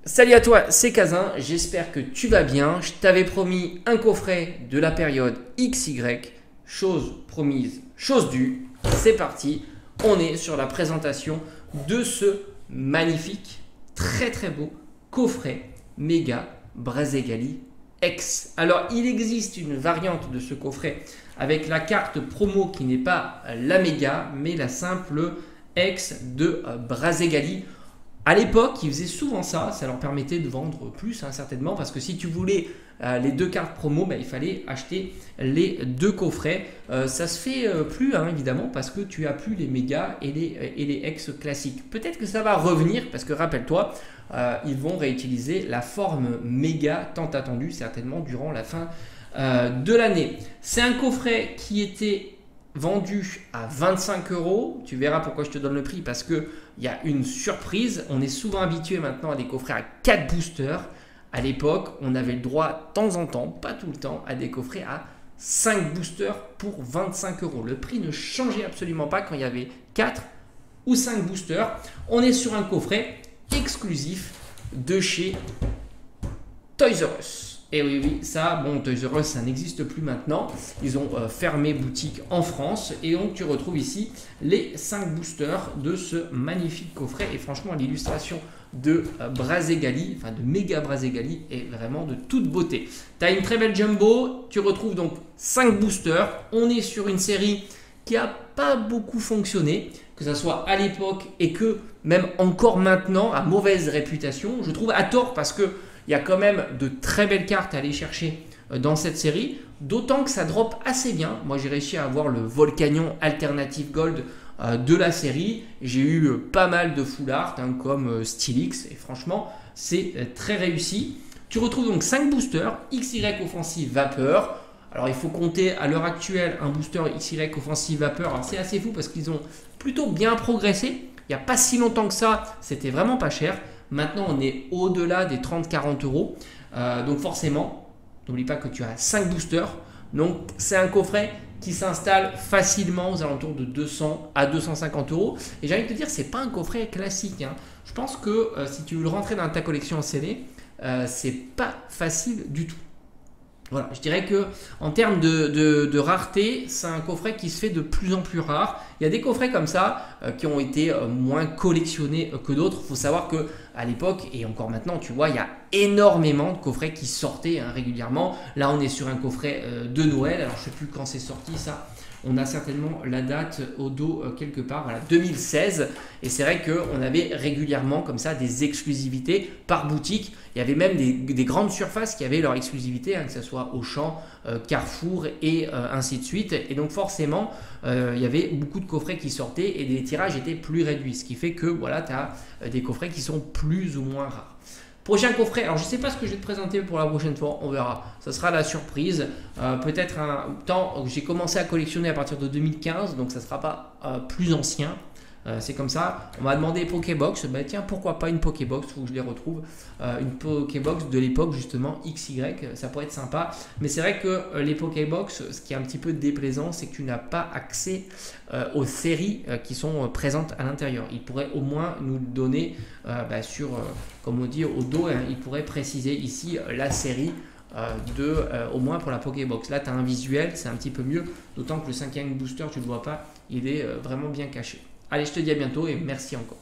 Salut à toi, c'est Kazin, j'espère que tu vas bien. Je t'avais promis un coffret de la période XY. Chose promise, chose due. C'est parti, on est sur la présentation de ce magnifique, très beau coffret Mega Brazzegali X. Alors, il existe une variante de ce coffret avec la carte promo qui n'est pas la Mega, mais la simple X de Brazzegali. À l'époque, ils faisaient souvent ça, ça leur permettait de vendre plus certainement, parce que si tu voulais les deux cartes promo, il fallait acheter les deux coffrets. Ça se fait plus évidemment, parce que tu as plus les mégas et les X classiques. Peut-être que ça va revenir, parce que rappelle-toi, ils vont réutiliser la forme méga tant attendue certainement durant la fin de l'année. C'est un coffret qui était vendu à 25 €. Tu verras pourquoi je te donne le prix, parce qu'il y a une surprise. On est souvent habitué maintenant à des coffrets à 4 boosters. À l'époque, on avait le droit de temps en temps, pas tout le temps, à des coffrets à 5 boosters pour 25 €. Le prix ne changeait absolument pas quand il y avait 4 ou 5 boosters. On est sur un coffret exclusif de chez Toys R Us. Et oui, ça, bon, Toys R Us, ça n'existe plus maintenant. Ils ont fermé boutique en France. Et donc, tu retrouves ici les 5 boosters de ce magnifique coffret. Et franchement, l'illustration de Brazzegali, enfin de Mega Brazzegali, est vraiment de toute beauté. Tu as une très belle jumbo. Tu retrouves donc 5 boosters. On est sur une série qui n'a pas beaucoup fonctionné, que ce soit à l'époque et que même encore maintenant, à mauvaise réputation. Je trouve à tort, parce que il y a quand même de très belles cartes à aller chercher dans cette série, d'autant que ça drop assez bien. Moi, j'ai réussi à avoir le Volcanion Alternative Gold de la série. J'ai eu pas mal de full art comme Stylix, et franchement, c'est très réussi. Tu retrouves donc 5 boosters XY Offensive Vapeur. Alors, il faut compter à l'heure actuelle un booster XY Offensive Vapeur. Alors, c'est assez fou parce qu'ils ont plutôt bien progressé. Il n'y a pas si longtemps que ça, c'était vraiment pas cher. Maintenant, on est au-delà des 30-40 €. Donc forcément, n'oublie pas que tu as 5 boosters. Donc, c'est un coffret qui s'installe facilement aux alentours de 200 à 250 €. Et j'ai envie de te dire, ce n'est pas un coffret classique. Je pense que si tu veux le rentrer dans ta collection en CD, c'est pas facile du tout. Voilà, je dirais que en termes de rareté, c'est un coffret qui se fait de plus en plus rare. Il y a des coffrets comme ça qui ont été moins collectionnés que d'autres. Il faut savoir que à l'époque et encore maintenant, tu vois, il y a énormément de coffrets qui sortaient régulièrement. Là, on est sur un coffret de Noël. Alors, je ne sais plus quand c'est sorti ça. On a certainement la date au dos quelque part, voilà, 2016. Et c'est vrai qu'on avait régulièrement comme ça des exclusivités par boutique. Il y avait même des grandes surfaces qui avaient leur exclusivité, que ce soit Auchan, Carrefour et ainsi de suite. Et donc forcément, il y avait beaucoup de coffrets qui sortaient et les tirages étaient plus réduits. Ce qui fait que voilà, tu as des coffrets qui sont plus ou moins rares. Prochain coffret, alors je ne sais pas ce que je vais te présenter pour la prochaine fois, on verra. Ça sera la surprise. Peut-être un temps, j'ai commencé à collectionner à partir de 2015, donc ça ne sera pas plus ancien. C'est comme ça. On m'a demandé Pokébox. Tiens, pourquoi pas une Pokébox? Il faut que je les retrouve. Une Pokébox de l'époque, justement, XY. Ça pourrait être sympa. Mais c'est vrai que les Pokébox, ce qui est un petit peu déplaisant, c'est que tu n'as pas accès aux séries qui sont présentes à l'intérieur. Il pourrait au moins nous donner comme on dit, au dos, il pourrait préciser ici la série. Au moins pour la Pokébox. Là, tu as un visuel, c'est un petit peu mieux. D'autant que le 5e booster, tu ne le vois pas. Il est vraiment bien caché. Allez, je te dis à bientôt et merci encore.